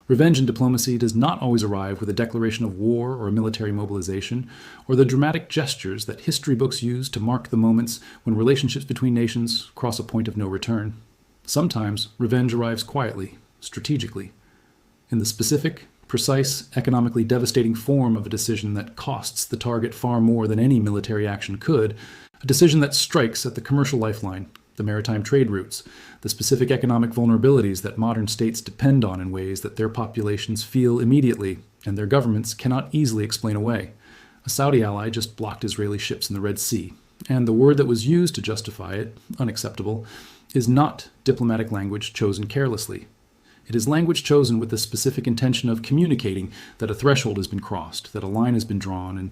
Revenge in diplomacy does not always arrive with a declaration of war or a military mobilization, or the dramatic gestures that history books use to mark the moments when relationships between nations cross a point of no return. Sometimes revenge arrives quietly, strategically, in the specific, precise, economically devastating form of a decision that costs the target far more than any military action could, a decision that strikes at the commercial lifeline, the maritime trade routes, the specific economic vulnerabilities that modern states depend on in ways that their populations feel immediately and their governments cannot easily explain away. A Saudi ally just blocked Israeli ships in the Red Sea, and the word that was used to justify it, unacceptable, is not diplomatic language chosen carelessly. It is language chosen with the specific intention of communicating that a threshold has been crossed, that a line has been drawn, and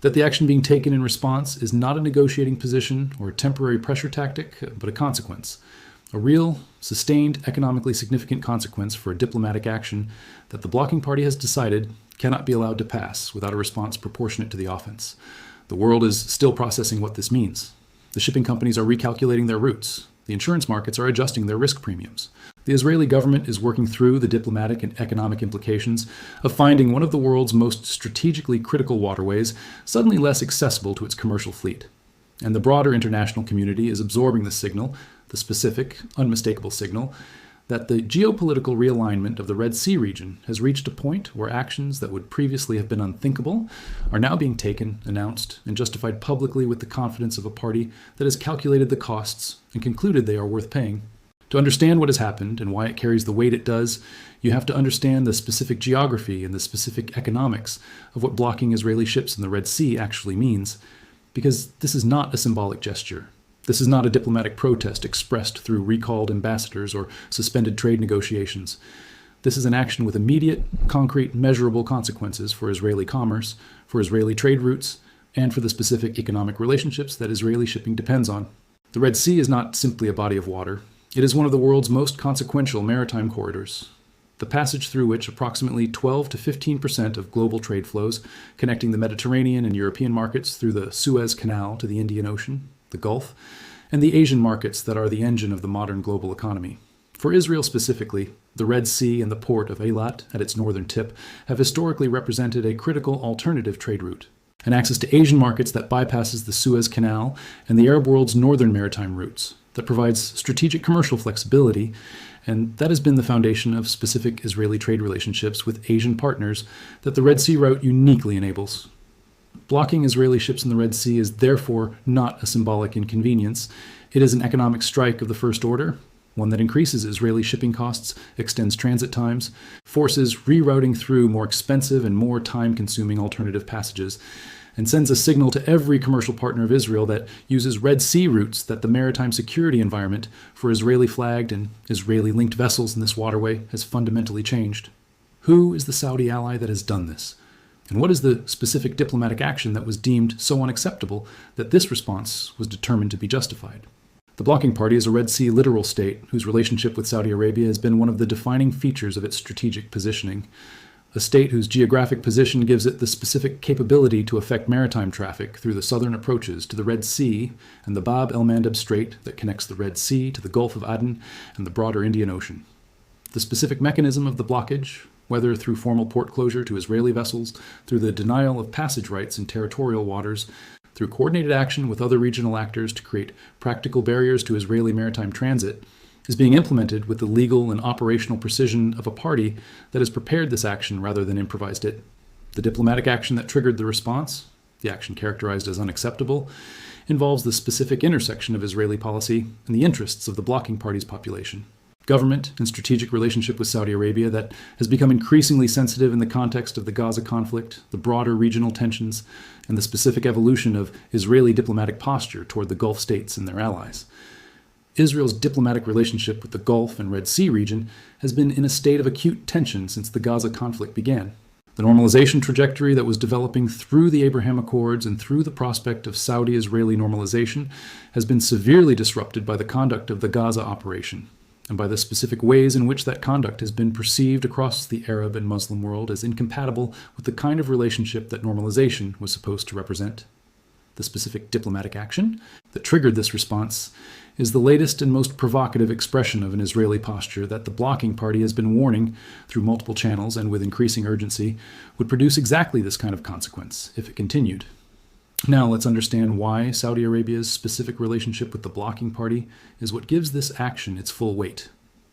that the action being taken in response is not a negotiating position or a temporary pressure tactic, but a consequence. A real, sustained, economically significant consequence for a diplomatic action that the blocking party has decided cannot be allowed to pass without a response proportionate to the offense. The world is still processing what this means. The shipping companies are recalculating their routes. The insurance markets are adjusting their risk premiums. The Israeli government is working through the diplomatic and economic implications of finding one of the world's most strategically critical waterways suddenly less accessible to its commercial fleet. And the broader international community is absorbing the signal, the specific, unmistakable signal, that the geopolitical realignment of the Red Sea region has reached a point where actions that would previously have been unthinkable are now being taken, announced, and justified publicly with the confidence of a party that has calculated the costs and concluded they are worth paying. To understand what has happened and why it carries the weight it does, you have to understand the specific geography and the specific economics of what blocking Israeli ships in the Red Sea actually means, because this is not a symbolic gesture. This is not a diplomatic protest expressed through recalled ambassadors or suspended trade negotiations. This is an action with immediate, concrete, measurable consequences for Israeli commerce, for Israeli trade routes, and for the specific economic relationships that Israeli shipping depends on. The Red Sea is not simply a body of water. It is one of the world's most consequential maritime corridors, the passage through which approximately 12 to 15% of global trade flows, connecting the Mediterranean and European markets through the Suez Canal to the Indian Ocean, the Gulf, and the Asian markets that are the engine of the modern global economy. For Israel specifically, the Red Sea and the port of Eilat at its northern tip have historically represented a critical alternative trade route, an access to Asian markets that bypasses the Suez Canal and the Arab world's northern maritime routes, that provides strategic commercial flexibility, and that has been the foundation of specific Israeli trade relationships with Asian partners that the Red Sea route uniquely enables. Blocking Israeli ships in the Red Sea is therefore not a symbolic inconvenience. It is an economic strike of the first order, one that increases Israeli shipping costs, extends transit times, forces rerouting through more expensive and more time-consuming alternative passages, and sends a signal to every commercial partner of Israel that uses Red Sea routes that the maritime security environment for Israeli-flagged and Israeli-linked vessels in this waterway has fundamentally changed. Who is the Saudi ally that has done this? And what is the specific diplomatic action that was deemed so unacceptable that this response was determined to be justified? The blocking party is a Red Sea littoral state whose relationship with Saudi Arabia has been one of the defining features of its strategic positioning. A state whose geographic position gives it the specific capability to affect maritime traffic through the southern approaches to the Red Sea and the Bab el-Mandeb Strait that connects the Red Sea to the Gulf of Aden and the broader Indian Ocean. The specific mechanism of the blockage, whether through formal port closure to Israeli vessels, through the denial of passage rights in territorial waters, through coordinated action with other regional actors to create practical barriers to Israeli maritime transit, is being implemented with the legal and operational precision of a party that has prepared this action rather than improvised it. The diplomatic action that triggered the response, the action characterized as unacceptable, involves the specific intersection of Israeli policy and the interests of the blocking party's population. Government and strategic relationship with Saudi Arabia that has become increasingly sensitive in the context of the Gaza conflict, the broader regional tensions, and the specific evolution of Israeli diplomatic posture toward the Gulf states and their allies. Israel's diplomatic relationship with the Gulf and Red Sea region has been in a state of acute tension since the Gaza conflict began. The normalization trajectory that was developing through the Abraham Accords and through the prospect of Saudi-Israeli normalization has been severely disrupted by the conduct of the Gaza operation, and by the specific ways in which that conduct has been perceived across the Arab and Muslim world as incompatible with the kind of relationship that normalization was supposed to represent. The specific diplomatic action that triggered this response is the latest and most provocative expression of an Israeli posture that the blocking party has been warning through multiple channels and with increasing urgency would produce exactly this kind of consequence if it continued. Now let's understand why Saudi Arabia's specific relationship with the blocking party is what gives this action its full weight.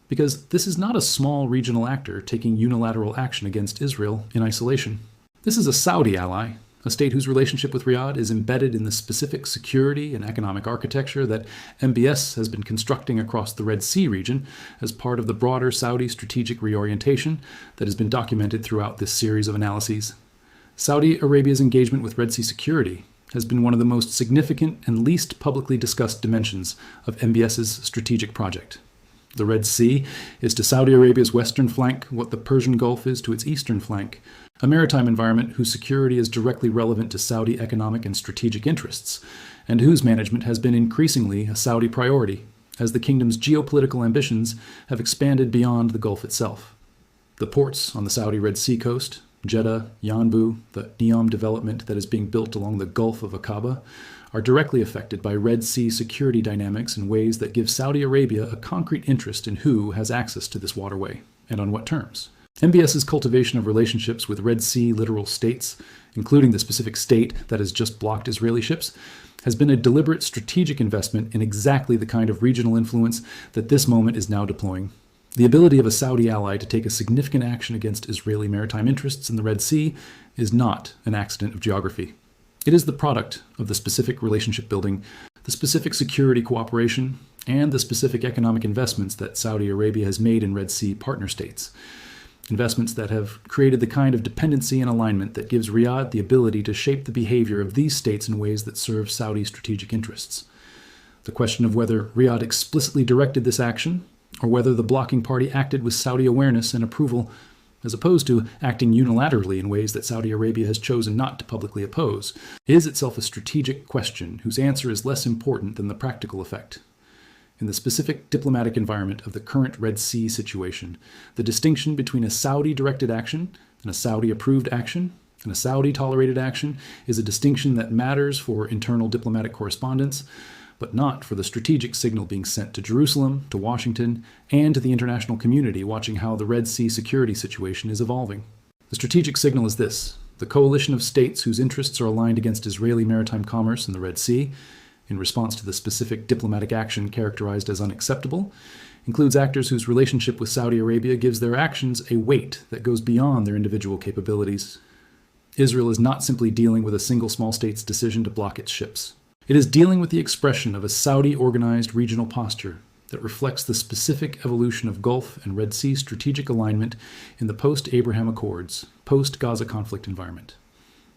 Because this is not a small regional actor taking unilateral action against Israel in isolation. This is a Saudi ally, a state whose relationship with Riyadh is embedded in the specific security and economic architecture that MBS has been constructing across the Red Sea region as part of the broader Saudi strategic reorientation that has been documented throughout this series of analyses. Saudi Arabia's engagement with Red Sea security has been one of the most significant and least publicly discussed dimensions of MBS's strategic project. The Red Sea is to Saudi Arabia's western flank what the Persian Gulf is to its eastern flank, a maritime environment whose security is directly relevant to Saudi economic and strategic interests, and whose management has been increasingly a Saudi priority, as the kingdom's geopolitical ambitions have expanded beyond the Gulf itself. The ports on the Saudi Red Sea coast, Jeddah, Yanbu, the NEOM development that is being built along the Gulf of Aqaba, are directly affected by Red Sea security dynamics in ways that give Saudi Arabia a concrete interest in who has access to this waterway, and on what terms. MBS's cultivation of relationships with Red Sea littoral states, including the specific state that has just blocked Israeli ships, has been a deliberate strategic investment in exactly the kind of regional influence that this moment is now deploying. The ability of a Saudi ally to take a significant action against Israeli maritime interests in the Red Sea is not an accident of geography. It is the product of the specific relationship building, the specific security cooperation, and the specific economic investments that Saudi Arabia has made in Red Sea partner states. Investments that have created the kind of dependency and alignment that gives Riyadh the ability to shape the behavior of these states in ways that serve Saudi strategic interests. The question of whether Riyadh explicitly directed this action, or whether the blocking party acted with Saudi awareness and approval, as opposed to acting unilaterally in ways that Saudi Arabia has chosen not to publicly oppose, is itself a strategic question whose answer is less important than the practical effect. In the specific diplomatic environment of the current Red Sea situation, the distinction between a Saudi-directed action and a Saudi-approved action and a Saudi-tolerated action is a distinction that matters for internal diplomatic correspondence, but not for the strategic signal being sent to Jerusalem, to Washington, and to the international community watching how the Red Sea security situation is evolving. The strategic signal is this: the coalition of states whose interests are aligned against Israeli maritime commerce in the Red Sea, in response to the specific diplomatic action characterized as unacceptable, includes actors whose relationship with Saudi Arabia gives their actions a weight that goes beyond their individual capabilities. Israel is not simply dealing with a single small state's decision to block its ships. It is dealing with the expression of a Saudi-organized regional posture that reflects the specific evolution of Gulf and Red Sea strategic alignment in the post-Abraham Accords, post-Gaza conflict environment.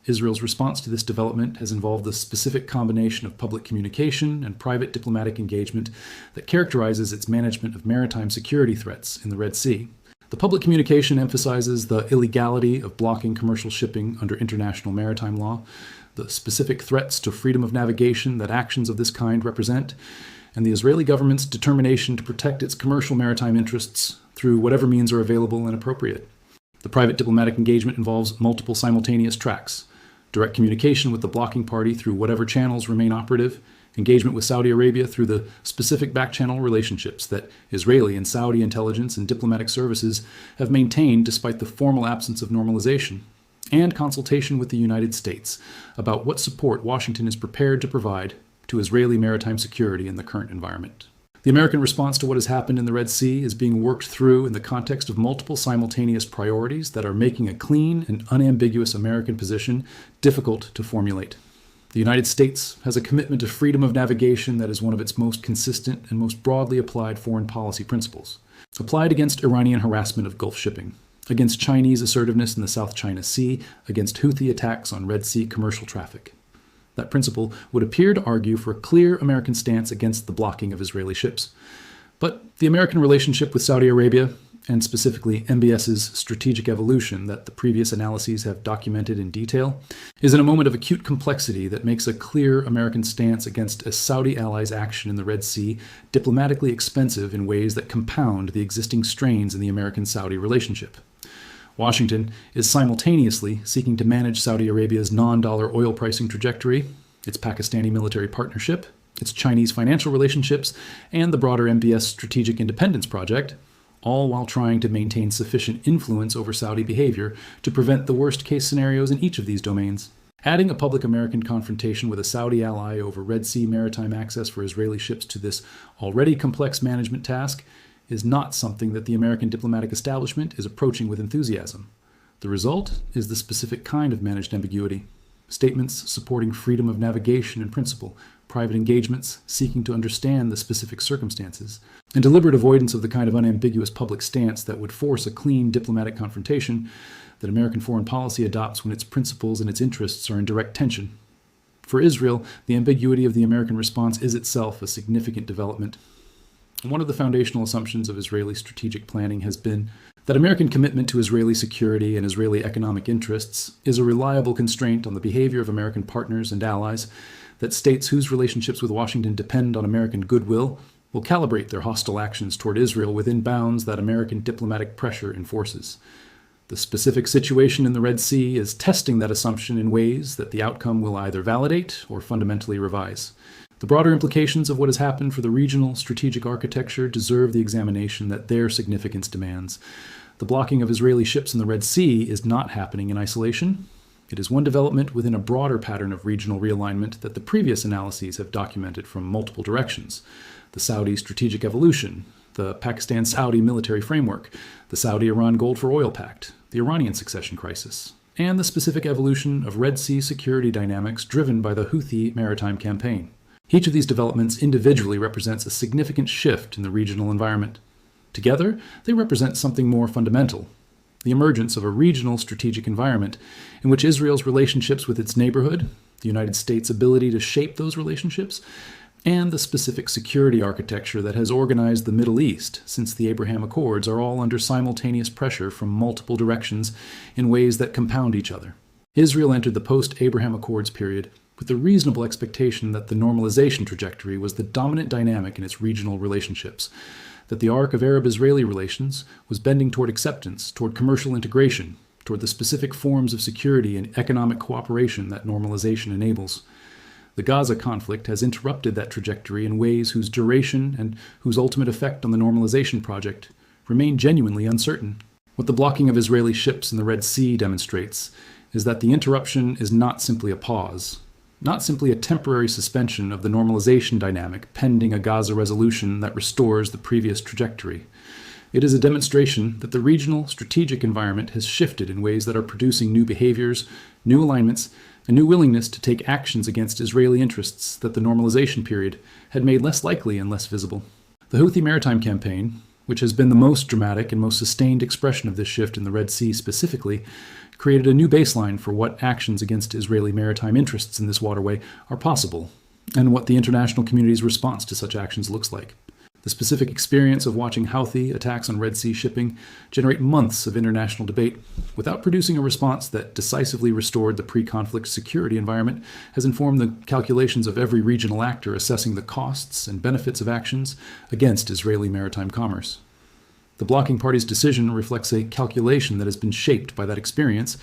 Israel's response to this development has involved the specific combination of public communication and private diplomatic engagement that characterizes its management of maritime security threats in the Red Sea. The public communication emphasizes the illegality of blocking commercial shipping under international maritime law, the specific threats to freedom of navigation that actions of this kind represent, and the Israeli government's determination to protect its commercial maritime interests through whatever means are available and appropriate. The private diplomatic engagement involves multiple simultaneous tracks: direct communication with the blocking party through whatever channels remain operative, engagement with Saudi Arabia through the specific back-channel relationships that Israeli and Saudi intelligence and diplomatic services have maintained despite the formal absence of normalization, and consultation with the United States about what support Washington is prepared to provide to Israeli maritime security in the current environment. The American response to what has happened in the Red Sea is being worked through in the context of multiple simultaneous priorities that are making a clean and unambiguous American position difficult to formulate. The United States has a commitment to freedom of navigation that is one of its most consistent and most broadly applied foreign policy principles, applied against Iranian harassment of Gulf shipping, against Chinese assertiveness in the South China Sea, against Houthi attacks on Red Sea commercial traffic. That principle would appear to argue for a clear American stance against the blocking of Israeli ships. But the American relationship with Saudi Arabia, and specifically MBS's strategic evolution that the previous analyses have documented in detail, is in a moment of acute complexity that makes a clear American stance against a Saudi ally's action in the Red Sea diplomatically expensive in ways that compound the existing strains in the American-Saudi relationship. Washington is simultaneously seeking to manage Saudi Arabia's non-dollar oil pricing trajectory, its Pakistani military partnership, its Chinese financial relationships, and the broader MBS strategic independence project, all while trying to maintain sufficient influence over Saudi behavior to prevent the worst-case scenarios in each of these domains. Adding a public American confrontation with a Saudi ally over Red Sea maritime access for Israeli ships to this already complex management task is not something that the American diplomatic establishment is approaching with enthusiasm. The result is the specific kind of managed ambiguity. Statements supporting freedom of navigation in principle, private engagements seeking to understand the specific circumstances, and deliberate avoidance of the kind of unambiguous public stance that would force a clean diplomatic confrontation that American foreign policy adopts when its principles and its interests are in direct tension. For Israel, the ambiguity of the American response is itself a significant development. One of the foundational assumptions of Israeli strategic planning has been that American commitment to Israeli security and Israeli economic interests is a reliable constraint on the behavior of American partners and allies, that states whose relationships with Washington depend on American goodwill will calibrate their hostile actions toward Israel within bounds that American diplomatic pressure enforces. The specific situation in the Red Sea is testing that assumption in ways that the outcome will either validate or fundamentally revise. The broader implications of what has happened for the regional strategic architecture deserve the examination that their significance demands. The blocking of Israeli ships in the Red Sea is not happening in isolation. It is one development within a broader pattern of regional realignment that the previous analyses have documented from multiple directions. The Saudi strategic evolution, the Pakistan-Saudi military framework, the Saudi-Iran gold for oil pact, the Iranian succession crisis, and the specific evolution of Red Sea security dynamics driven by the Houthi maritime campaign. Each of these developments individually represents a significant shift in the regional environment. Together, they represent something more fundamental: the emergence of a regional strategic environment in which Israel's relationships with its neighborhood, the United States' ability to shape those relationships, and the specific security architecture that has organized the Middle East since the Abraham Accords are all under simultaneous pressure from multiple directions in ways that compound each other. Israel entered the post-Abraham Accords period with the reasonable expectation that the normalization trajectory was the dominant dynamic in its regional relationships, that the arc of Arab-Israeli relations was bending toward acceptance, toward commercial integration, toward the specific forms of security and economic cooperation that normalization enables. The Gaza conflict has interrupted that trajectory in ways whose duration and whose ultimate effect on the normalization project remain genuinely uncertain. What the blocking of Israeli ships in the Red Sea demonstrates is that the interruption is not simply a pause, not simply a temporary suspension of the normalization dynamic pending a Gaza resolution that restores the previous trajectory. It is a demonstration that the regional strategic environment has shifted in ways that are producing new behaviors, new alignments, a new willingness to take actions against Israeli interests that the normalization period had made less likely and less visible. The Houthi maritime campaign, which has been the most dramatic and most sustained expression of this shift in the Red Sea specifically, created a new baseline for what actions against Israeli maritime interests in this waterway are possible, and what the international community's response to such actions looks like. The specific experience of watching Houthi attacks on Red Sea shipping generate months of international debate without producing a response that decisively restored the pre-conflict security environment has informed the calculations of every regional actor assessing the costs and benefits of actions against Israeli maritime commerce. The blocking party's decision reflects a calculation that has been shaped by that experience,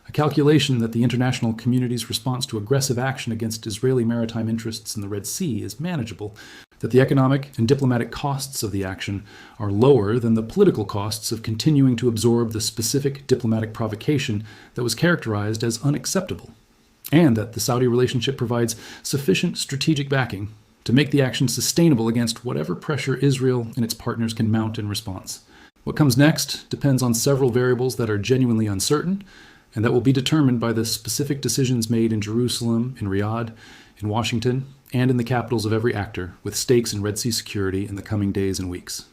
a calculation that the international community's response to aggressive action against Israeli maritime interests in the Red Sea is manageable, that the economic and diplomatic costs of the action are lower than the political costs of continuing to absorb the specific diplomatic provocation that was characterized as unacceptable, and that the Saudi relationship provides sufficient strategic backing to make the action sustainable against whatever pressure Israel and its partners can mount in response. What comes next depends on several variables that are genuinely uncertain, and that will be determined by the specific decisions made in Jerusalem, in Riyadh, in Washington, and in the capitals of every actor, with stakes in Red Sea security in the coming days and weeks.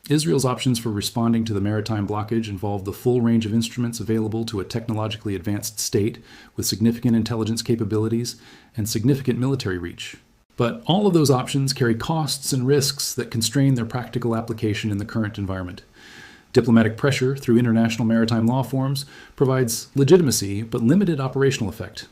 Israel's options for responding to the maritime blockage involve the full range of instruments available to a technologically advanced state with significant intelligence capabilities and significant military reach. But all of those options carry costs and risks that constrain their practical application in the current environment. Diplomatic pressure through international maritime law forms provides legitimacy but limited operational effect.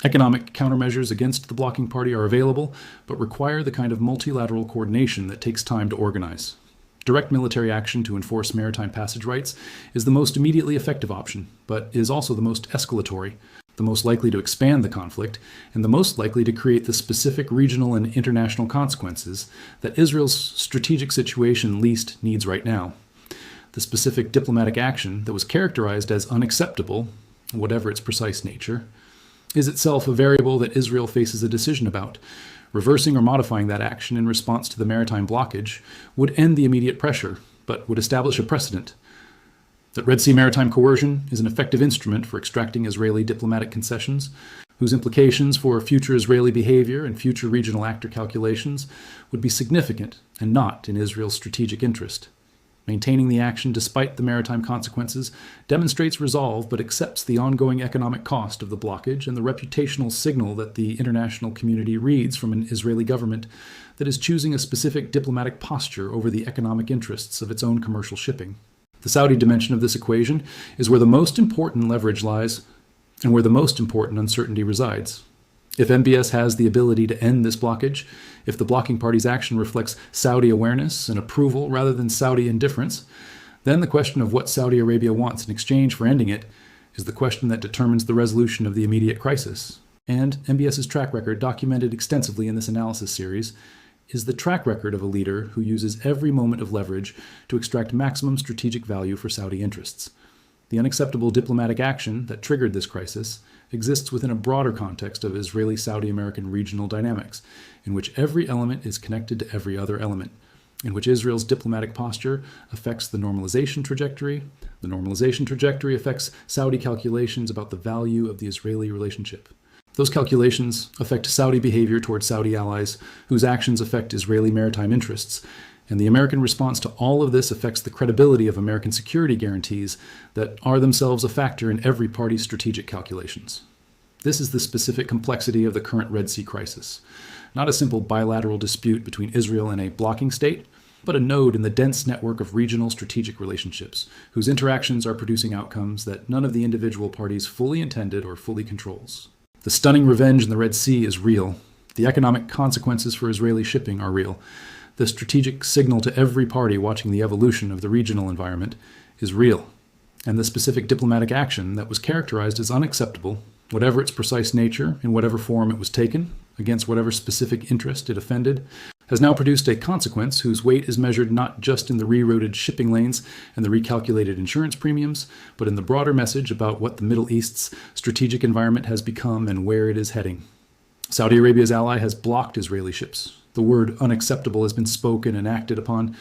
Economic countermeasures against the blocking party are available, but require the kind of multilateral coordination that takes time to organize. Direct military action to enforce maritime passage rights is the most immediately effective option, but is also the most escalatory. the most likely to expand the conflict, and the most likely to create the specific regional and international consequences that Israel's strategic situation least needs right now. The specific diplomatic action that was characterized as unacceptable, whatever its precise nature, is itself a variable that Israel faces a decision about. Reversing or modifying that action in response to the maritime blockage would end the immediate pressure, but would establish a precedent. That Red Sea maritime coercion is an effective instrument for extracting Israeli diplomatic concessions, whose implications for future Israeli behavior and future regional actor calculations would be significant and not in Israel's strategic interest. Maintaining the action despite the maritime consequences demonstrates resolve but accepts the ongoing economic cost of the blockage and the reputational signal that the international community reads from an Israeli government that is choosing a specific diplomatic posture over the economic interests of its own commercial shipping. The Saudi dimension of this equation is where the most important leverage lies and where the most important uncertainty resides. If MBS has the ability to end this blockage, if the blocking party's action reflects Saudi awareness and approval rather than Saudi indifference, then the question of what Saudi Arabia wants in exchange for ending it is the question that determines the resolution of the immediate crisis. And MBS's track record, documented extensively in this analysis series, is the track record of a leader who uses every moment of leverage to extract maximum strategic value for Saudi interests. The unacceptable diplomatic action that triggered this crisis exists within a broader context of Israeli-Saudi American regional dynamics, in which every element is connected to every other element, in which Israel's diplomatic posture affects the normalization trajectory affects Saudi calculations about the value of the Israeli relationship. Those calculations affect Saudi behavior towards Saudi allies, whose actions affect Israeli maritime interests, and the American response to all of this affects the credibility of American security guarantees that are themselves a factor in every party's strategic calculations. This is the specific complexity of the current Red Sea crisis. Not a simple bilateral dispute between Israel and a blocking state, but a node in the dense network of regional strategic relationships, whose interactions are producing outcomes that none of the individual parties fully intended or fully controls. The stunning revenge in the Red Sea is real. The economic consequences for Israeli shipping are real. The strategic signal to every party watching the evolution of the regional environment is real. And the specific diplomatic action that was characterized as unacceptable, whatever its precise nature, in whatever form it was taken, against whatever specific interest it offended, has now produced a consequence whose weight is measured not just in the rerouted shipping lanes and the recalculated insurance premiums, but in the broader message about what the Middle East's strategic environment has become and where it is heading. Saudi Arabia's ally has blocked Israeli ships. The word unacceptable has been spoken and acted upon,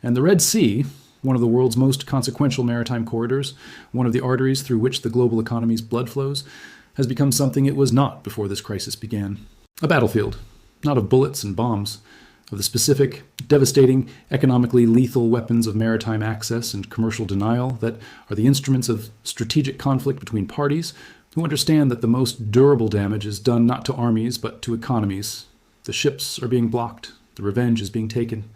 and the Red Sea, one of the world's most consequential maritime corridors, one of the arteries through which the global economy's blood flows, has become something it was not before this crisis began. A battlefield, not of bullets and bombs, of the specific, devastating, economically lethal weapons of maritime access and commercial denial that are the instruments of strategic conflict between parties who understand that the most durable damage is done not to armies but to economies. The ships are being blocked, the revenge is being taken,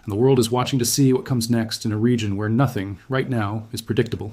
and the world is watching to see what comes next in a region where nothing, right now, is predictable.